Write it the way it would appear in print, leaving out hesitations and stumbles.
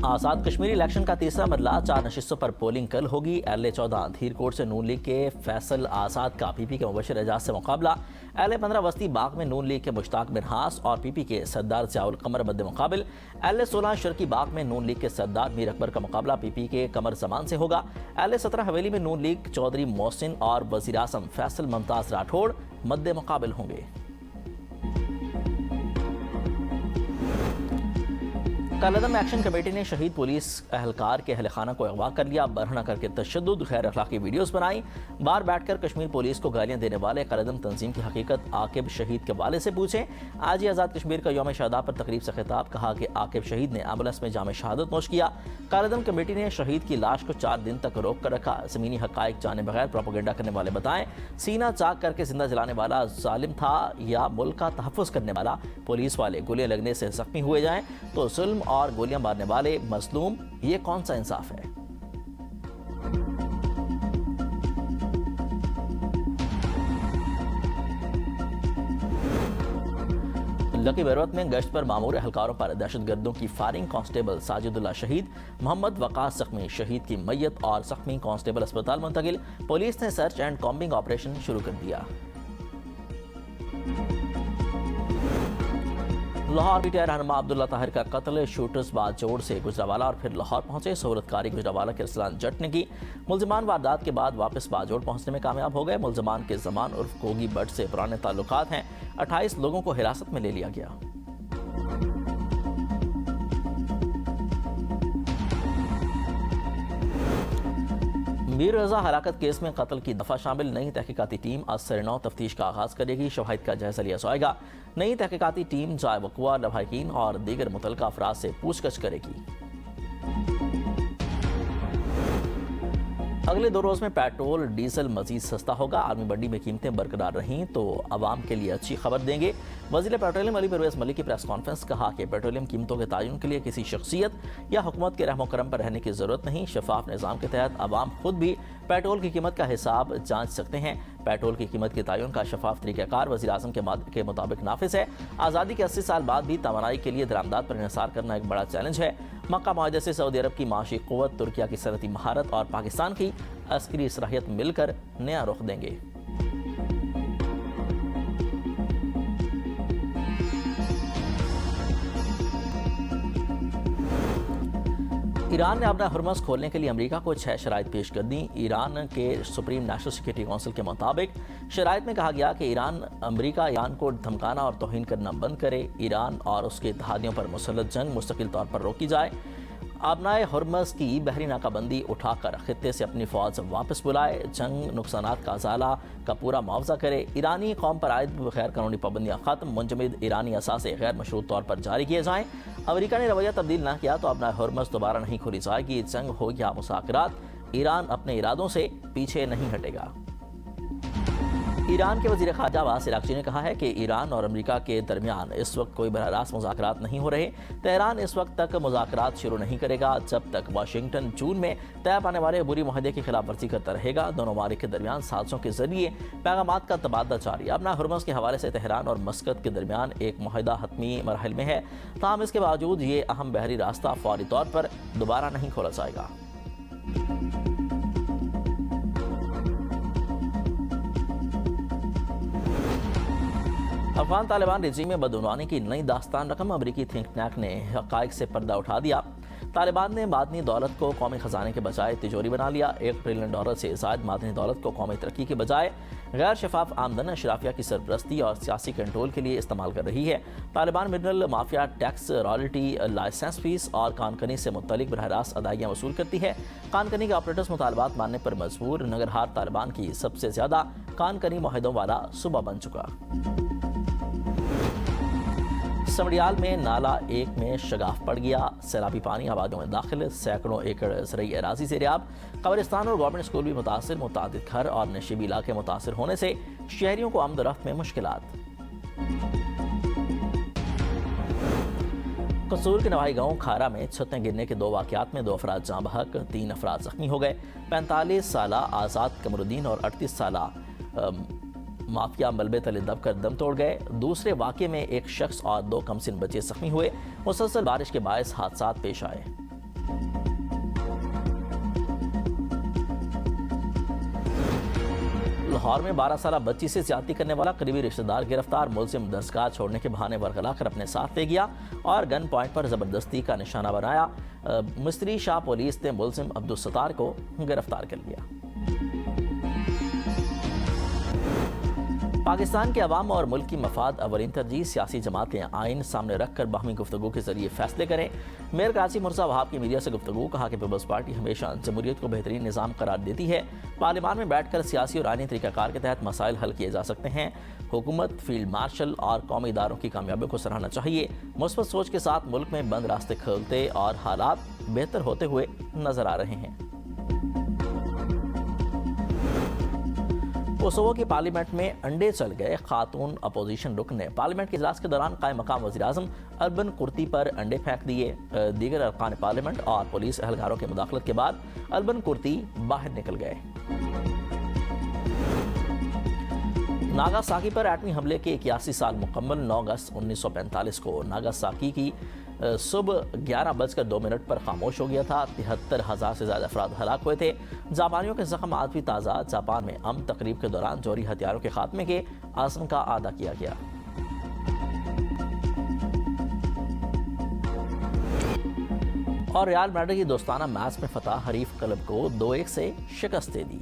आज़ाद Kashmiri election का तीसरा मरला, 4 नशिस्तों पर पोलिंग कल होगी। LA-14 धीरकोट से नून लीग के फैसल आज़ाद का PP के मुबशर एजाज से मुकाबला। LA-15 वस्ती बाग में नून लीग के मुश्ताक मिनहास और PP के सरदार ज़ियाउल कमर मद्दे मुकाबिल। LA-16 शर्की बाग में नून लीग के सरदार मीर अकबर का मुकाबला PP के कमर जमान से होगा। LA-17 हवेली में नून लीग चौधरी मोहसिन और वज़ीर आज़म फैसल मुमताज़ राठौड़ मद्दे मुकाबिल होंगे। कालदम एक्शन कमेटी ने शहीद पुलिस एहलकार के अहल खाना को अगवा कर लिया। बरहना करके तशद्दुद गैर अखलाकी वीडियोस बनाई। बाहर बैठकर कश्मीर पुलिस को गालियां देने वाले कालदम तंजीम की हकीकत आकिब शहीद के वाले से पूछें। आज ही आज़ाद कश्मीर का यौम शहादा पर तकरीब से खिताब, कहा कि आकिब शहीद ने एम्बुलेंस में जाम शहादत नोश किया। कालदम कमेटी ने शहीद की लाश को 4 दिन तक रोक कर रखा। ज़मीनी हकाइक जाने बगैर प्रोपेगेंडा करने वाले बताएं सीना चाक करके जिंदा जलाने वाला जालिम था या मुल्क का तहफ़्फ़ुज़ करने वाला। पुलिस वाले गोलियां लगने से जख्मी हुए जाएं तो जुल्म और गोलियां मारने वाले मजलूम, ये कौन सा इंसाफ है। लकी बरवत में गश्त पर मामूर एहलकारों पर दहशतगर्दों की फायरिंग, कांस्टेबल साजिदुल्लाह शहीद, मोहम्मद वकास जख्मी, शहीद की मैयत और जख्मी कांस्टेबल अस्पताल मुंतकिल। पुलिस ने सर्च एंड कॉम्बिंग ऑपरेशन शुरू कर दिया। लाहौर पीटीआई रहनुमा अब्दुल्ला ताहिर का कत्ल, शूटर्स बाजोड़ से गुजरावाला और फिर लाहौर पहुंचे। सहूलतकारी गुजरावाला के अरसलान जट ने की। मुलजमान वारदात के बाद वापस बाजोड़ पहुंचने में कामयाब हो गए। मुलजमान के जमान उर्फ कोगी बट से पुराने ताल्लुकात हैं। 28 लोगों को हिरासत में ले लिया गया। मीर रजा हलाकत केस में कत्ल की दफा शामिल। नई तहकीकाती टीम आज सरेनौ तफ्तीश का आगाज करेगी। शवाहिद का जायजा लिया जाएगा। नई तहकीकाती टीम जाए वक़ुआ, लवाहिकीन और दीगर मुतल्लिका अफराद से पूछगछ करेगी। अगले 2 रोज़ में पेट्रोल डीजल मजीद सस्ता होगा। आलमी मंडी में कीमतें बरकरार रहीं तो आवाम के लिए अच्छी खबर देंगे। वज़ीर पेट्रोलियम अली परवेज़ मलिक की प्रेस कॉन्फ्रेंस, कहा कि पेट्रोलियम कीमतों के तयन के लिए किसी शख्सियत या हुकूमत के रहमो करम पर रहने की ज़रूरत नहीं। शफाफ निज़ाम के तहत आवाम खुद भी पेट्रोल की कीमत का हिसाब जांच सकते हैं। पेट्रोल की कीमत के तयन का शफाफ तरीक़ाकार वज़ीर आज़म के मुताबिक नाफिज है। आज़ादी के 80 साल बाद भी तवानाई के लिए दरामदात पर इन्हिसार करना एक बड़ा चैलेंज है। मक्का मुआहदे से सऊदी अरब की माशी क़ुव्वत, तुर्किया की सनअती महारत और पाकिस्तान की अस्करी सलाहियत मिलकर नया रुख देंगे। ईरान ने अपना हरमज़ खोलने के लिए अमेरिका को 6 शराइत पेश कर दी। ईरान के सुप्रीम नेशनल सिक्योरिटी काउंसिल के मुताबिक शराइत में कहा गया कि अमेरिका ईरान को धमकाना और तौहीन करना बंद करे। ईरान और उसके इत्तेहादियों पर मुसल्लत जंग मुस्तकिल तौर पर रोकी जाए। आबनाए हरमज़ की बहरी नाकाबंदी उठाकर खित्ते से अपनी फ़ौज वापस बुलाए। जंग नुकसानात का अज़ाला का पूरा मुआवजा करे। ईरानी कौम पर आयद गैर कानूनी पाबंदियाँ ख़त्म। मुंजमद ईरानी असासे गैर मशरूत तौर पर जारी किए जाएँ। अमेरिका ने रवैया तब्दील न किया तो अपना हरमज़ दोबारा नहीं खोली जाएगी। जंग हो या मुज़ाकरात, ईरान अपने इरादों से पीछे नहीं हटेगा। ईरान के वज़ीर ख़ारजा अब्बास इराक़ची ने कहा है कि ईरान और अमेरिका के दरमियान इस वक्त कोई बराह रास्त मुज़ाकरात नहीं हो रहे। तेहरान इस वक्त तक मुज़ाकरात शुरू नहीं करेगा जब तक वाशिंगटन जून में तय पाने वाले बुरी मुआहदे की खिलाफ वर्जी करता रहेगा। दोनों ममालिक के दरमियान साज़िशों के जरिए पैगामात का तबादला जारी। अपना हरमज़ के हवाले से तेहरान और मस्कत के दरमियान एक मुआहदा हतमी मरहल में है। ताहम इसके बावजूद ये अहम बहरी रास्ता फौरी तौर पर दोबारा नहीं खोला जाएगा। अफगान तालिबान रिजीम में बदउनवानी की नई दास्तान रकम। अमरीकी थिंक टैंक ने हक़ाइक़ से पर्दा उठा दिया। तालिबान ने मादनी दौलत को कौमी ख़जाने के बजाय तिजोरी बना लिया। $1 ट्रिलियन से ज़ायद मादनी दौलत को कौमी तरक्की के बजाय गैर शफाफ आमदन, अशराफिया की सरपरस्ती और सियासी कंट्रोल के लिए इस्तेमाल कर रही है। Taliban mineral mafia tax, royalty, licence fees और कानकनी से मुतल्लिक बरह रास्त अदायगियाँ वसूल करती है। कानकनी के ऑपरेटर्स मुतालबात मानने पर मजबूर। नंगरहार तालिबान की सबसे ज़्यादा कानकनी मुआहिदों वाला सूबा बन चुका। समड़ियाल में नाला 1 में शगाफ पड़ गया। सैलाबी पानी आबादियों में दाखिल। सैकड़ों एकड़ ज़रई अराज़ी से रियाब। कब्रिस्तान और गवर्नमेंट स्कूल भी मुतासिर। मुतादिद घर और नशीबी इलाके मुतासिर होने से शहरियों को आमदरफ्त में मुश्किलात। कसूर के नवाही गांव खारा में छतें गिरने के 2 वाक़यात में 2 अफराद जाँ बहक, 3 अफराद जख्मी हो गए। 45 साला आज़ाद कमरुद्दीन और 38 साला माफिया मलबे तले दबकर दम तोड़ गए। दूसरे वाक़े में एक शख्स और 2 कमसिन बच्चे जख्मी हुए। मुसलसल बारिश के बायस हादसात पेश आए। लाहौर में 12 साल बच्ची से ज्यादती करने वाला करीबी रिश्तेदार गिरफ्तार। मुलजिम दरसगाह छोड़ने के बहाने बरगला कर अपने साथ ले गया और गन पॉइंट पर जबरदस्ती का निशाना बनाया। मिस्त्री शाह पुलिस ने मुलजिम अब्दुल सत्तार को गिरफ्तार कर लिया। पाकिस्तान के अवाम और मुल्क की मफाद अवलीन तरजीह। सियासी जमातें आइन सामने रखकर बाहमी गुफ्तगू के जरिए फैसले करें। मेयर कराची मुर्जा वहाब की मीडिया से गुफ्तगू। कहा कि पीपल्स पार्टी हमेशा जमहूरियत को बेहतरीन निज़ाम करार देती है। पार्लियामान में बैठकर सियासी और आइनी तरीक़ाकार के तहत मसाइल हल किए जा सकते हैं। हुकूमत, फील्ड मार्शल और कौमी इदारों की कामयाबियों को सराहना चाहिए। मुस्बत सोच के साथ मुल्क में बंद रास्ते खोलते और हालात बेहतर होते हुए नजर आ रहे हैं। कोसोवो की पार्लियामेंट में अंडे चल गए। खातून अपोजिशन रुकन ने पार्लियामेंट के इजलास के दौरान कायम मकाम वज़ीर-ए-आज़म अल्बन कुर्ती पर अंडे फेंक दिए। दीगर अरकान पार्लियामेंट और पुलिस एहलकारों की मुदाखलत के बाद अल्बन कुर्ती बाहर निकल गए। नागासाकी पर एटमी हमले के 81 साल मुकम्मल। 9 अगस्त 1945 को नागासाकी की सुबह 11:02 पर खामोश हो गया था। 73,000 से ज़्यादा अफराद हलाक हुए थे। जापानियों के जख्म आज भी ताज़ा। जापान में अमन तकरीब के दौरान जौहरी हथियारों के खात्मे के आज़म का अदा किया गया। और रियल मैड्रिड की दोस्ताना मैच में फतह हरीफ क्लब को 2-1 से शिकस्त दे दी।